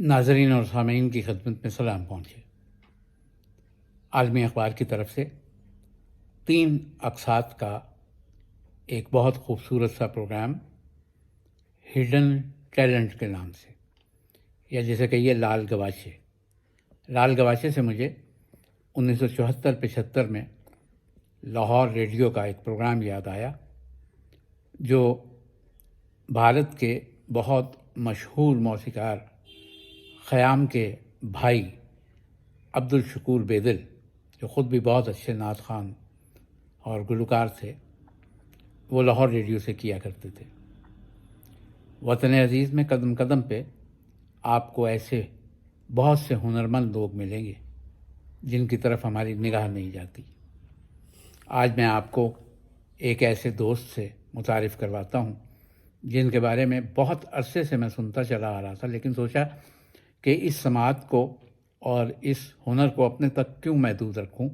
ناظرین اور سامعین کی خدمت میں سلام پہنچے۔ عالمی اخبار کی طرف سے 3 اقساط کا ایک بہت خوبصورت سا پروگرام ہڈن ٹیلنٹ کے نام سے، یا جیسے کہیے لال گواچے۔ لال گواچے سے مجھے 1974-75 میں لاہور ریڈیو کا ایک پروگرام یاد آیا جو بھارت کے بہت مشہور موسیقار خیام کے بھائی عبدالشکور بیدل، جو خود بھی بہت اچھے نعت خوان اور گلوکار تھے، وہ لاہور ریڈیو سے کیا کرتے تھے۔ وطن عزیز میں قدم قدم پہ آپ کو ایسے بہت سے ہنرمند لوگ ملیں گے جن کی طرف ہماری نگاہ نہیں جاتی۔ آج میں آپ کو ایک ایسے دوست سے متعارف کرواتا ہوں جن کے بارے میں بہت عرصے سے میں سنتا چلا آ رہا تھا، لیکن سوچا کہ اس سماعت کو اور اس ہنر کو اپنے تک کیوں محدود رکھوں،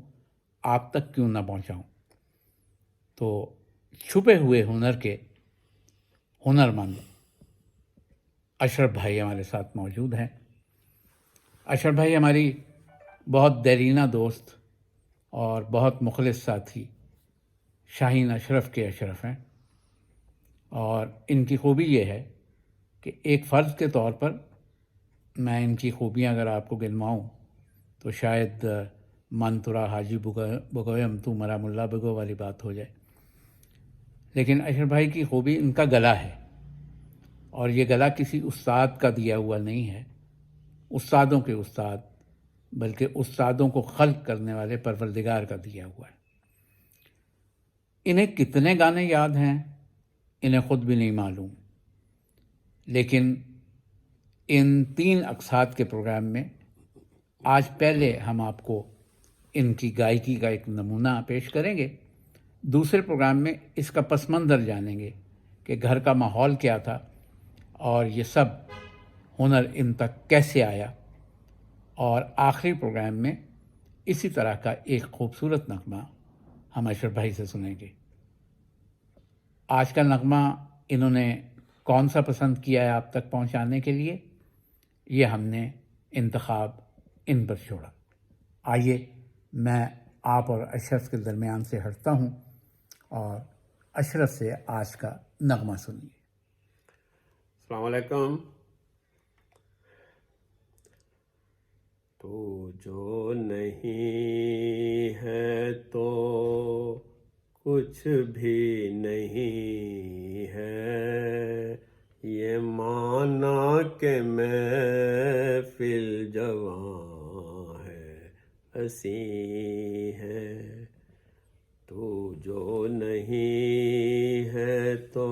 آپ تک کیوں نہ پہنچاؤں۔ تو چھپے ہوئے ہنر کے ہنرمند اشرف بھائی ہمارے ساتھ موجود ہیں۔ اشرف بھائی ہماری بہت دیرینہ دوست اور بہت مخلص ساتھی شاہین اشرف کے اشرف ہیں، اور ان کی خوبی یہ ہے کہ ایک فرد کے طور پر میں ان کی خوبیاں اگر آپ کو گنواؤں تو شاید من ترا حاجی بگویم تو مرا ملا بگو والی بات ہو جائے، لیکن اشرف بھائی کی خوبی ان کا گلا ہے، اور یہ گلا کسی استاد کا دیا ہوا نہیں ہے، استادوں کے استاد بلکہ استادوں کو خلق کرنے والے پروردگار کا دیا ہوا ہے۔ انہیں کتنے گانے یاد ہیں انہیں خود بھی نہیں معلوم، لیکن ان 3 اقساط کے پروگرام میں آج پہلے ہم آپ کو ان کی گائیکی کا ایک نمونہ پیش کریں گے، دوسرے پروگرام میں اس کا پس منظر جانیں گے کہ گھر کا ماحول کیا تھا اور یہ سب ہنر ان تک کیسے آیا، اور آخری پروگرام میں اسی طرح کا ایک خوبصورت نغمہ ہم اشرف بھائی سے سنیں گے۔ آج کا نغمہ انہوں نے کون سا پسند کیا ہے آپ تک پہنچانے کے لیے، یہ ہم نے انتخاب ان پر چھوڑا۔ آئیے میں آپ اور اشرف کے درمیان سے ہٹتا ہوں اور اشرف سے آج کا نغمہ سنیے۔ السلام علیکم۔ تو جو نہیں ہے تو کچھ بھی نہیں ہے، یہ مانا کہ محفل جواں ہے، ہنسی ہے۔ تو جو نہیں ہے تو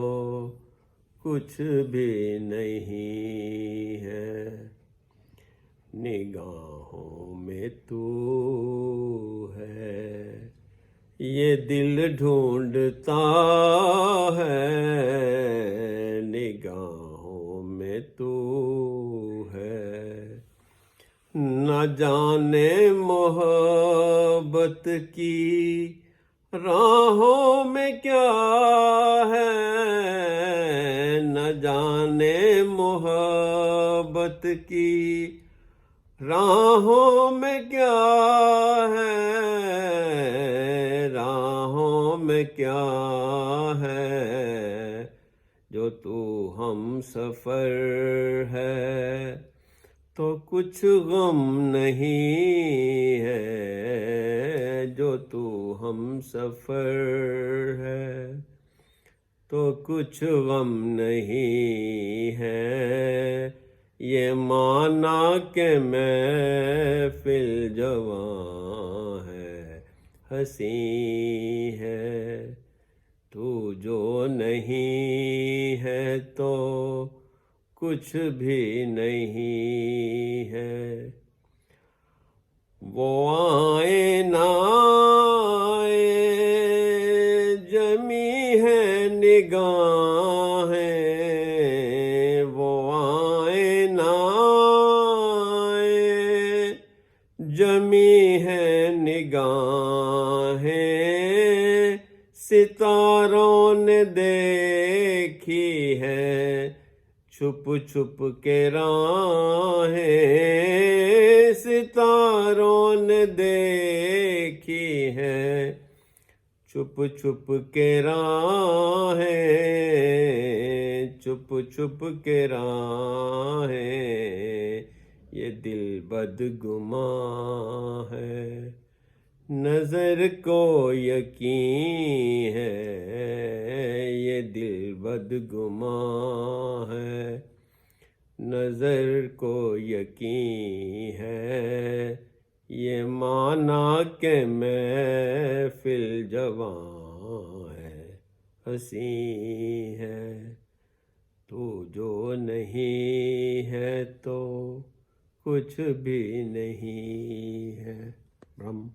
کچھ بھی نہیں ہے، نگاہوں میں تو ہے، یہ دل ڈھونڈتا ہے، نگاہوں میں تو ہے، نہ جانے محبت کی راہوں میں کیا ہے، نہ جانے محبت کی راہوں میں کیا ہے، راہوں میں کیا ہے، جو تو ہم سفر ہے تو کچھ غم نہیں ہے، جو تو ہم سفر ہے تو کچھ غم نہیں ہے، یہ مانا کہ محفل جواں ہے، ہنسی ہے۔ تو جو نہیں ہے تو کچھ بھی نہیں ہے، وہ آئے نہ آئے جمی ہے نگاہیں، وہ آئے نہ آئے جمی ہے نگاہیں، ستاروں نے دیکھی ہے چھپ چھپ کے راہیں ستاروں نے دیکھی ہیں، چھپ چھپ کے راہیں، چھپ چھپ کے راہیں، یہ دل بدگماں ہے، نظر کو یقین ہے، یہ دل بدگماں ہے، نظر کو یقین ہے، یہ مانا کہ محفل جواں ہے، حسین ہے، تو جو نہیں ہے تو کچھ بھی نہیں ہے۔ برہم